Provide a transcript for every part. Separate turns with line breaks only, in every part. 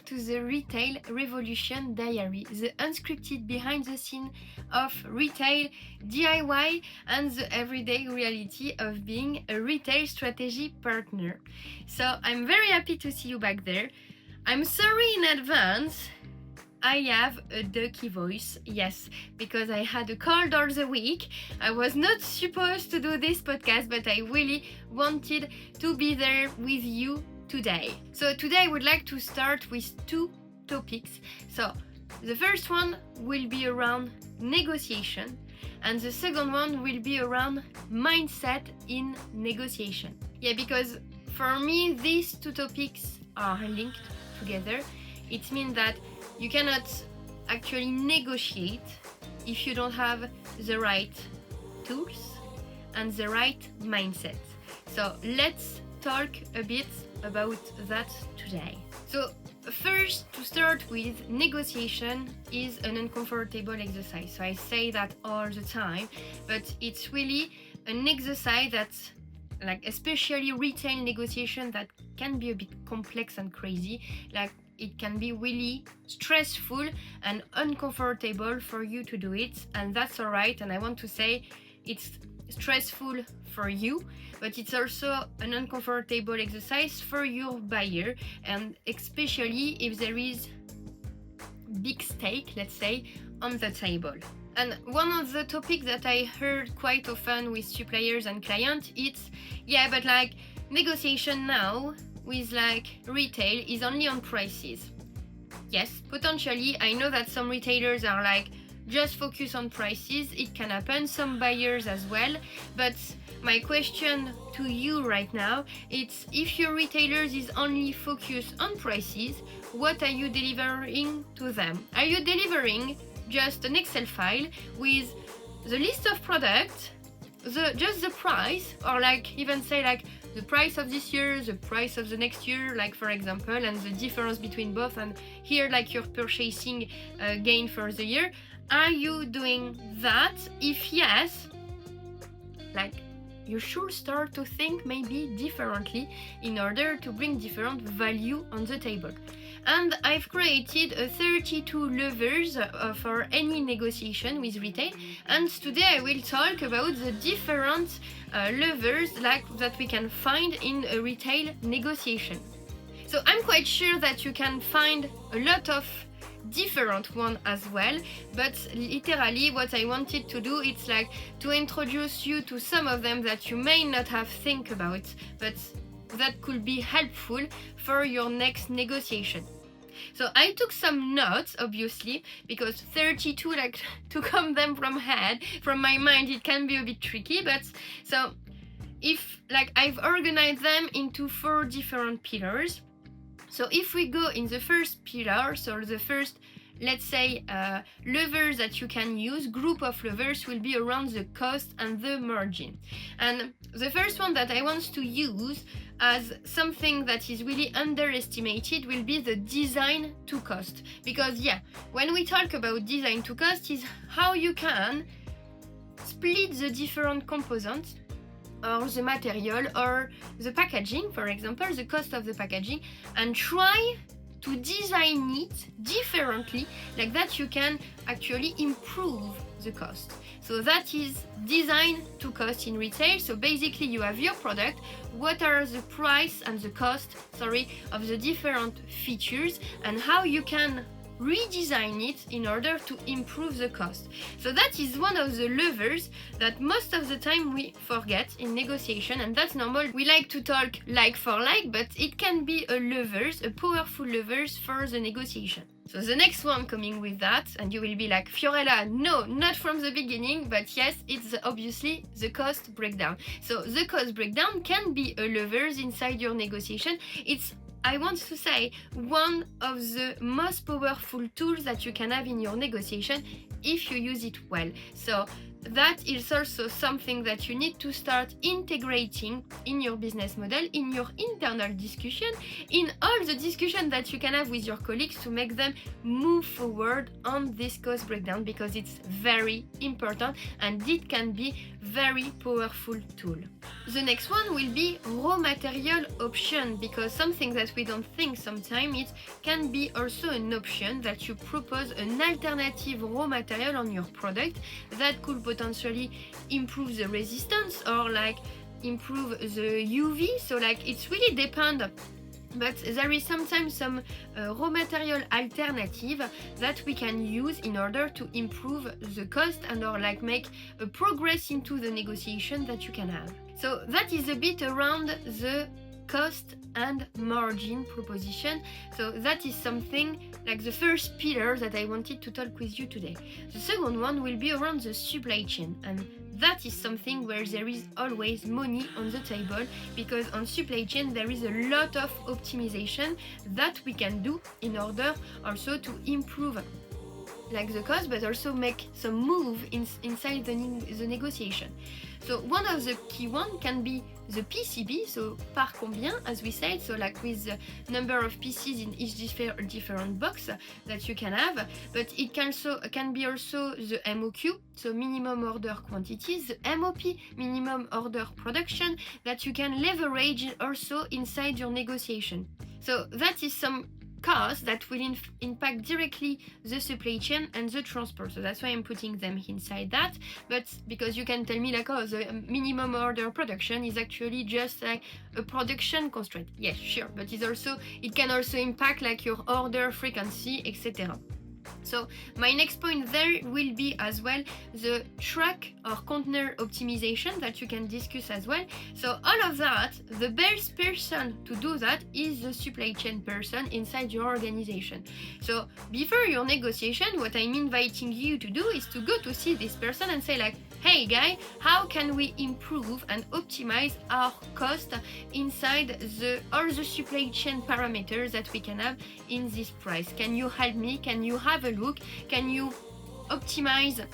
to the Retail Revolution Diary, the unscripted behind the scene of retail, DIY, and the everyday reality of being a retail strategy partner. So I'm very happy to see you back there. I'm sorry in advance. I have a ducky voice, yes, because I had a cold all the week. I was not supposed to do this podcast, but I really wanted to be there with you today. So today I would like to start with two topics. So the first one will be around negotiation, and the second one will be around mindset in negotiation. Yeah, because for me these two topics are linked together. It means that you cannot actually negotiate if you don't have the right tools and the right mindset. So let's talk a bit about that today. So first, to start with, negotiation is an uncomfortable exercise. So I say that all the time, but it's really an exercise that's especially retail negotiation that can be a bit complex and crazy. It can be really stressful and uncomfortable for you to do it, and that's alright. And I want to say it's stressful for you, but it's also an uncomfortable exercise for your buyer, and especially if there is big stake, let's say, on the table. And one of the topics that I heard quite often with suppliers and clients, it's but negotiation now with retail is only on prices. Yes, potentially. I know that some retailers are just focus on prices. It can happen, some buyers as well. But my question to you right now, it's if your retailers is only focused on prices, what are you delivering to them? Are you delivering just an Excel file with the list of products, just the price, or even say the price of this year, the price of the next year, for example, and the difference between both, and here your purchasing gain for the year? Are you doing that? If yes, you should start to think maybe differently in order to bring different value on the table. And I've created a 32 levers for any negotiation with retail, and today I will talk about the different levers that we can find in a retail negotiation. So I'm quite sure that you can find a lot of different one as well, but literally what I wanted to do, it's to introduce you to some of them that you may not have think about, but that could be helpful for your next negotiation. So I took some notes, obviously, because 32, to come them from my mind, it can be a bit tricky, but so if I've organized them into 4 different pillars. So if we go in the first pillar, so the first, let's say, levers that you can use, group of levers, will be around the cost and the margin. And the first one that I want to use as something that is really underestimated will be the design to cost. Because when we talk about design to cost, is how you can split the different components, or the material, or the packaging, for example, the cost of the packaging, and try to design it differently, that you can actually improve the cost. So that is design to cost in retail. So basically you have your product, what are the price and the cost, of the different features, and how you can redesign it in order to improve the cost. So that is one of the levers that most of the time we forget in negotiation, and that's normal. We like to talk for but it can be a powerful levers for the negotiation. So the next one coming with that, and you will be Fiorella, no, not from the beginning, but yes, it's obviously the cost breakdown. So the cost breakdown can be a levers inside your negotiation. It's, I want to say, one of the most powerful tools that you can have in your negotiation if you use it well. So that is also something that you need to start integrating in your business model, in your internal discussion, in all the discussion that you can have with your colleagues to make them move forward on this cost breakdown, because it's very important and it can be very powerful tool. The next one will be raw material option, because something that we don't think sometimes, it can be also an option that you propose an alternative raw material on your product that could potentially improve the resistance or like improve the UV. So like it's really depend, but there is sometimes some raw material alternative that we can use in order to improve the cost and or like make a progress into the negotiation that you can have. So that is a bit around the cost and margin proposition. So that is something like the first pillar that I wanted to talk with you today. The second one will be around the supply chain, and that is something where there is always money on the table, because on supply chain there is a lot of optimization that we can do in order also to improve like the cost, but also make some move inside the negotiation. So one of the key one can be the PCB, so par combien, as we said, so like with the number of pieces in each different box that you can have, but it can be also the MOQ, so minimum order quantities, the MOP, minimum order production, that you can leverage also inside your negotiation. So that is some costs that will impact directly the supply chain and the transport. So that's why I'm putting them inside that. But because you can tell me like, oh, the minimum order production is actually just like a production constraint. Yes, sure, but it can also impact like your order frequency, etc. So my next point there will be as well the truck or container optimization that you can discuss as well. So all of that, the best person to do that is the supply chain person inside your organization. So before your negotiation, what I'm inviting you to do is to go to see this person and say like, hey guy, how can we improve and optimize our cost inside all the supply chain parameters that we can have in this price? Can you help me? Can you have a look? Can you optimize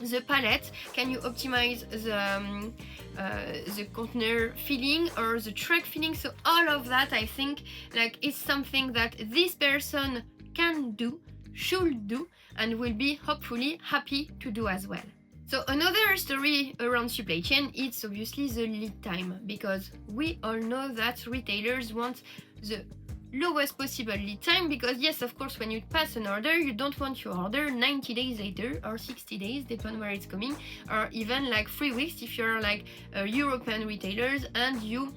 the pallet? Can you optimize the container filling or the truck filling? So all of that, I think like is something that this person can do, should do, and will be hopefully happy to do as well. So another story around supply chain, it's obviously the lead time, because we all know that retailers want the lowest possible lead time, because yes, of course, when you pass an order, you don't want your order 90 days later or 60 days, depending where it's coming, or even like 3 weeks if you're like European retailers and you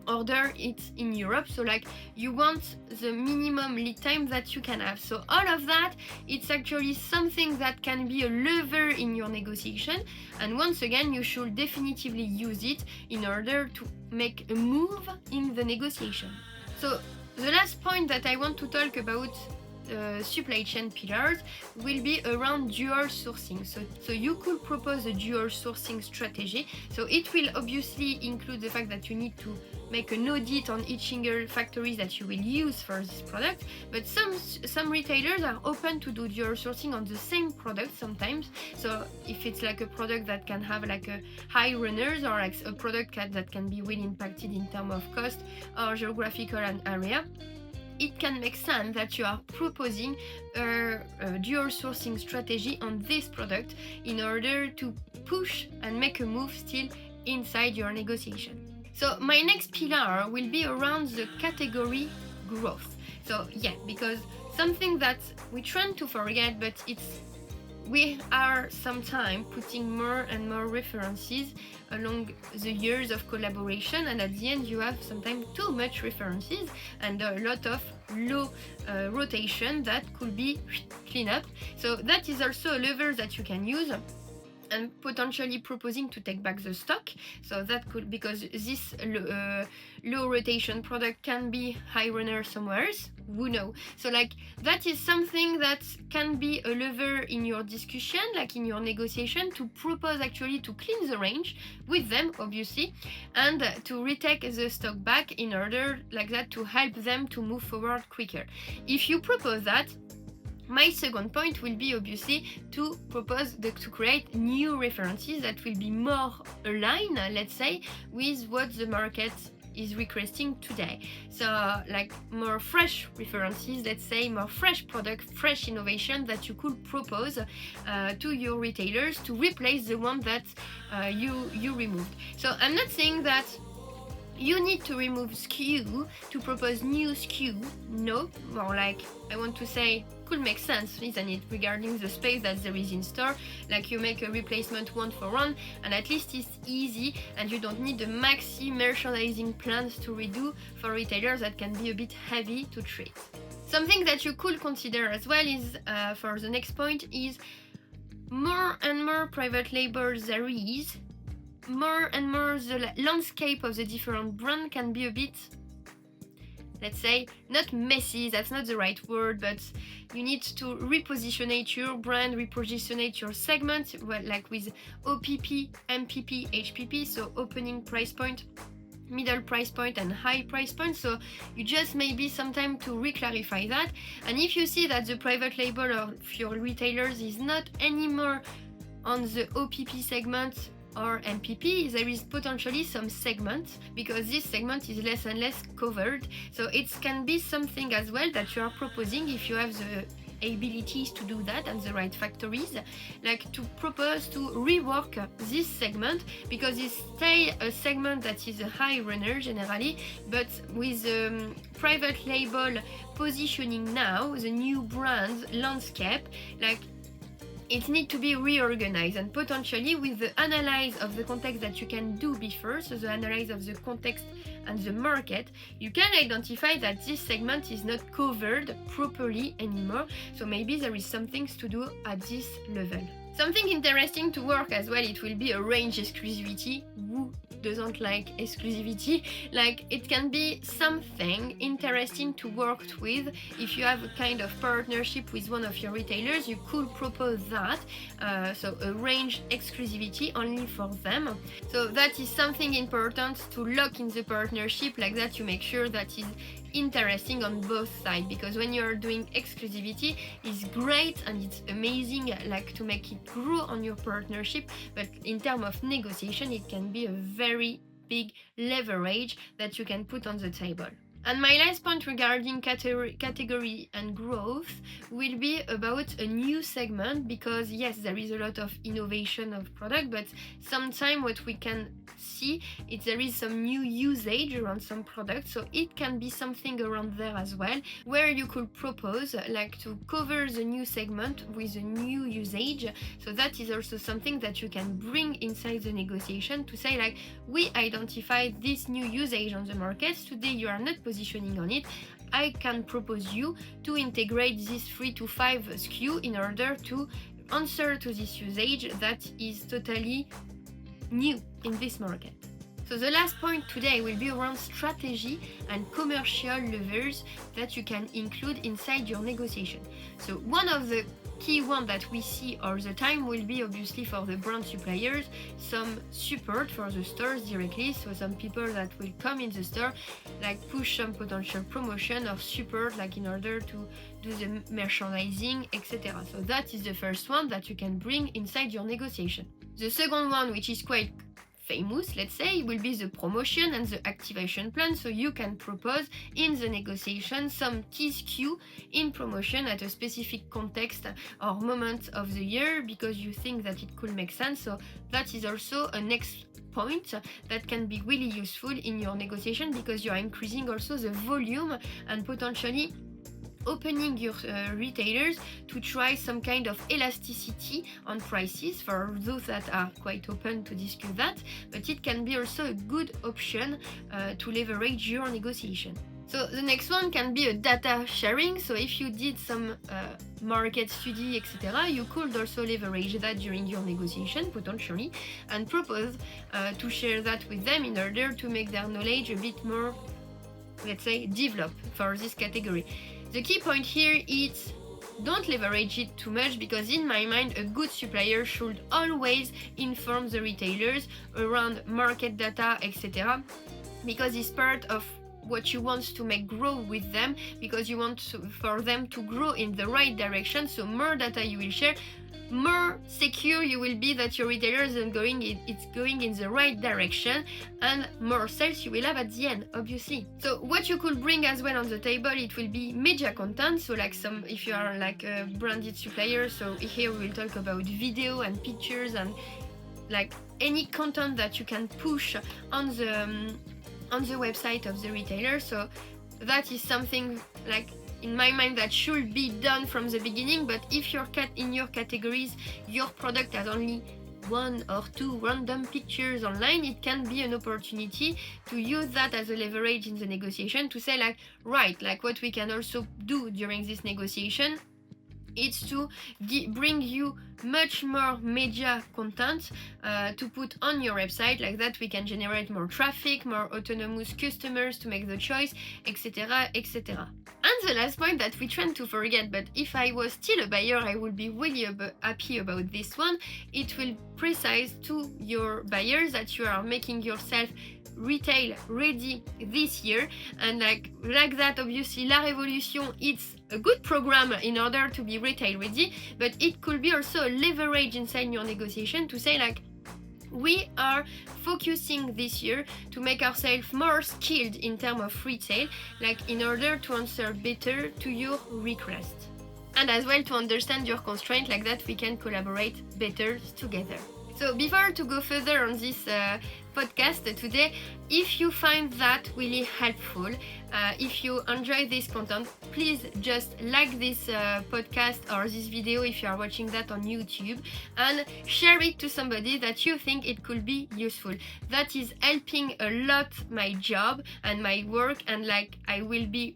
order it in Europe. So like you want the minimum lead time that you can have. So all of that, it's actually something that can be a lever in your negotiation, and once again you should definitively use it in order to make a move in the negotiation. So the last point that I want to talk about supply chain pillars will be around dual sourcing. So you could propose a dual sourcing strategy. So it will obviously include the fact that you need to make an audit on each single factory that you will use for this product, but some retailers are open to do dual sourcing on the same product sometimes. So if it's like a product that can have like a high runners, or like a product that can be really impacted in terms of cost or geographical area, it can make sense that you are proposing a dual sourcing strategy on this product in order to push and make a move still inside your negotiation. So my next pillar will be around the category growth. So yeah, because something that we tend to forget, but we are sometimes putting more and more references along the years of collaboration, and at the end you have sometimes too much references and a lot of low rotation that could be cleaned up. So that is also a lever that you can use, and potentially proposing to take back the stock. So that could, because this low rotation product can be high runner somewhere else, who knows? So like that is something that can be a lever in your discussion, like in your negotiation, to propose actually to clean the range with them, obviously, and to retake the stock back in order like that to help them to move forward quicker. If you propose that, my second point will be obviously to propose to create new references that will be more aligned, let's say, with what the market is requesting today. So like more fresh references, let's say more fresh product, fresh innovation that you could propose to your retailers to replace the one that you removed. So I'm not saying that you need to remove SKU to propose new SKU. No, more like I want to say could make sense, isn't it, regarding the space that there is in store. Like you make a replacement one for one, and at least it's easy, and you don't need the maxi merchandising plans to redo for retailers that can be a bit heavy to treat. Something that you could consider as well is, for the next point, is more and more private labels there is, more and more the landscape of the different brand can be a bit, let's say, not messy, that's not the right word, but you need to repositionate your brand, repositionate your segment, well, like with OPP, MPP, HPP, so opening price point, middle price point and high price point. So you just maybe some time to reclarify that. And if you see that the private label of your retailers is not anymore on the OPP segment or MPP, there is potentially some segment, because this segment is less and less covered. So it can be something as well that you are proposing, if you have the abilities to do that and the right factories, like to propose to rework this segment, because it's still a segment that is a high runner generally, but with private label positioning now, the new brand landscape, like it needs to be reorganized, and potentially with the analysis of the context that you can do before, so the analysis of the context and the market, you can identify that this segment is not covered properly anymore. So maybe there is some things to do at this level. Something interesting to work as well, it will be a range exclusivity. Who doesn't like exclusivity? Like it can be something interesting to work with. If you have a kind of partnership with one of your retailers, you could propose that, so a range exclusivity only for them. So that is something important to lock in the partnership, like that you make sure that is interesting on both sides, because when you're doing exclusivity, it's great and it's amazing, like to make it grow on your partnership, but in terms of negotiation, it can be a very big leverage that you can put on the table. And my last point regarding category and growth will be about a new segment, because yes, there is a lot of innovation of product, but sometimes what we can see is there is some new usage around some products, so it can be something around there as well, where you could propose like to cover the new segment with a new usage. So that is also something that you can bring inside the negotiation to say like, we identified this new usage on the market, today you are not positioning on it, I can propose you to integrate these 3 to 5 SKU in order to answer to this usage that is totally new in this market. So the last point today will be around strategy and commercial levers that you can include inside your negotiation. So one of the key one that we see all the time will be obviously for the brand suppliers, some support for the stores directly, so some people that will come in the store like push some potential promotion or support, like in order to do the merchandising, etc. So that is the first one that you can bring inside your negotiation. The second one, which is quite famous, let's say, will be the promotion and the activation plan. So you can propose in the negotiation some key SKU in promotion at a specific context or moment of the year, because you think that it could make sense. So that is also a next point that can be really useful in your negotiation, because you are increasing also the volume and potentially opening your retailers to try some kind of elasticity on prices for those that are quite open to discuss that, but it can be also a good option to leverage your negotiation. So the next one can be a data sharing. So if you did some market study, etc., you could also leverage that during your negotiation potentially and propose to share that with them in order to make their knowledge a bit more, let's say, developed for this category. The key point here is don't leverage it too much, because in my mind a good supplier should always inform the retailers around market data, etc., because it's part of what you want to make grow with them, because you want for them to grow in the right direction. So more data you will share, more secure you will be that your retailer is going in the right direction, and more sales you will have at the end, obviously. So what you could bring as well on the table, it will be media content. So like if you are like a branded supplier, so here we will talk about video and pictures and like any content that you can push on the website of the retailer. So that is something like in my mind that should be done from the beginning. But if in your categories your product has only 1 or 2 random pictures online, it can be an opportunity to use that as a leverage in the negotiation to say like, right, like what we can also do during this negotiation, it's to bring you much more media content to put on your website. Like that we can generate more traffic, more autonomous customers to make the choice, etc, etc. And the last point that we tend to forget, but if I was still a buyer I would be really happy about this one, it will precise to your buyers that you are making yourself retail ready this year. And like that, obviously La Révolution, it's a good program in order to be retail ready, but it could be also a leverage inside your negotiation to say like, we are focusing this year to make ourselves more skilled in terms of retail, like in order to answer better to your request, and as well to understand your constraint, like that we can collaborate better together. So before to go further on this podcast today, if you find that really helpful, if you enjoy this content, please just like this podcast or this video if you are watching that on YouTube, and share it to somebody that you think it could be useful. That is helping a lot my job and my work, and like I will be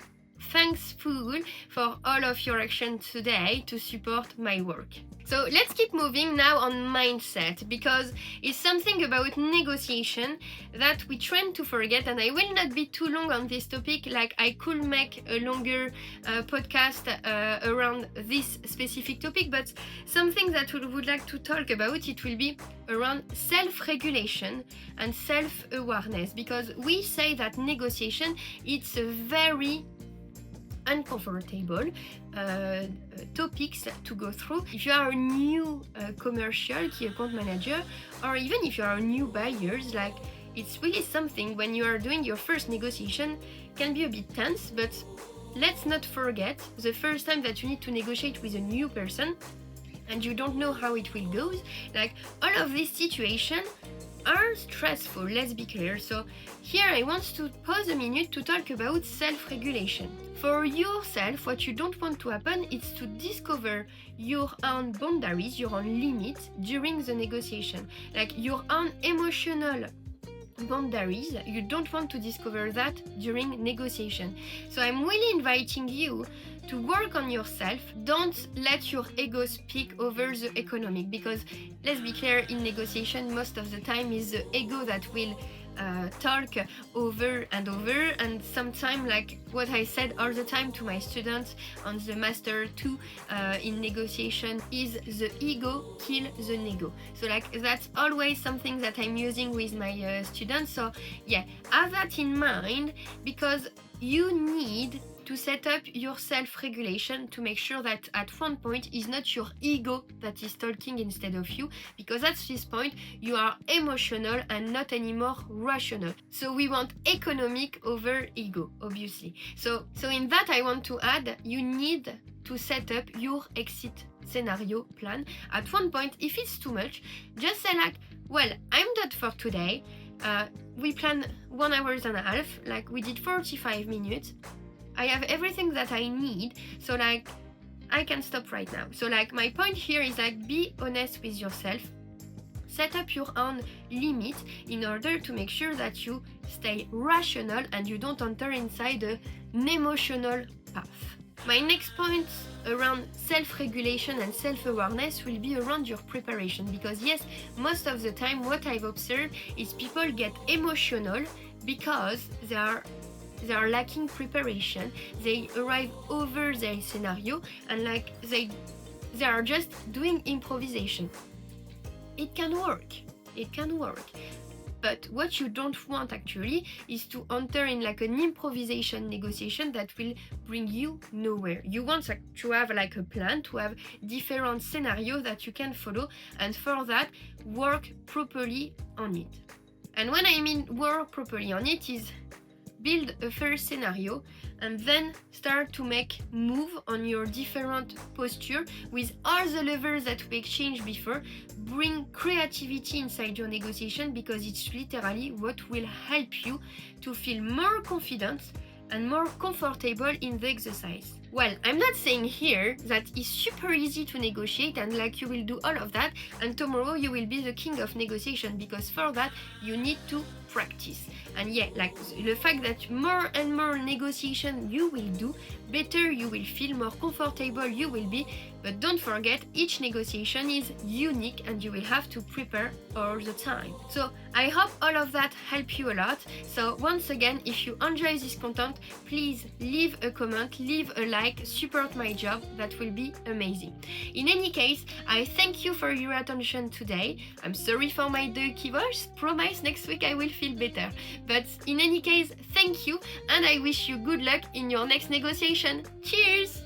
thankful for all of your action today to support my work. So let's keep moving now on mindset, because it's something about negotiation that we tend to forget, and I will not be too long on this topic. Like I could make a longer podcast around this specific topic, but something that we would like to talk about, it will be around self-regulation and self-awareness, because we say that negotiation, it's a very uncomfortable topics to go through. If you are a new commercial key account manager, or even if you are a new buyers, like it's really something when you are doing your first negotiation can be a bit tense. But let's not forget the first time that you need to negotiate with a new person and you don't know how it will go, like all of these situations are stressful, let's be clear. So here I want to pause a minute to talk about self-regulation. For yourself, what you don't want to happen is to discover your own boundaries, your own limits during the negotiation. Like your own emotional boundaries, you don't want to discover that during negotiation. So I'm really inviting you to work on yourself. Don't let your ego speak over the economic, because let's be clear, in negotiation most of the time is the ego that will talk over and over, and sometimes, like what I said all the time to my students on the Master 2 in negotiation, is the ego kill the nego. So like that's always something that I'm using with my students. So yeah, have that in mind, because you need to set up your self-regulation to make sure that at one point it's not your ego that is talking instead of you, because at this point you are emotional and not anymore rational. So we want economic over ego, obviously. So in that I want to add, you need to set up your exit scenario plan. At one point, if it's too much, just say like, well, I'm done for today. We plan 1 hour and a half, like we did 45 minutes. I have everything that I need, so like I can stop right now. So like my point here is like, be honest with yourself, set up your own limit in order to make sure that you stay rational and you don't enter inside an emotional path. My next point around self-regulation and self-awareness will be around your preparation, because yes, most of the time what I've observed is people get emotional because they are lacking preparation. They arrive over their scenario and like they are just doing improvisation. It can work. But what you don't want actually is to enter in like an improvisation negotiation that will bring you nowhere. You want to have like a plan, to have different scenarios that you can follow, and for that, work properly on it. And when I mean work properly on it is build a first scenario and then start to make move on your different posture with all the levers that we exchanged before. Bring creativity inside your negotiation because it's literally what will help you to feel more confident and more comfortable in the exercise. Well, I'm not saying here that it's super easy to negotiate and like you will do all of that and tomorrow you will be the king of negotiation, because for that you need to practice. And yeah, like the fact that more and more negotiation you will do, better you will feel, more comfortable you will be. But don't forget, each negotiation is unique and you will have to prepare all the time. So I hope all of that helped you a lot. So once again, if you enjoy this content, please leave a comment, leave a like, support my job, that will be amazing. In any case, I thank you for your attention today. I'm sorry for my dirty voice, promise next week I will feel better. But in any case, thank you and I wish you good luck in your next negotiation. Cheers!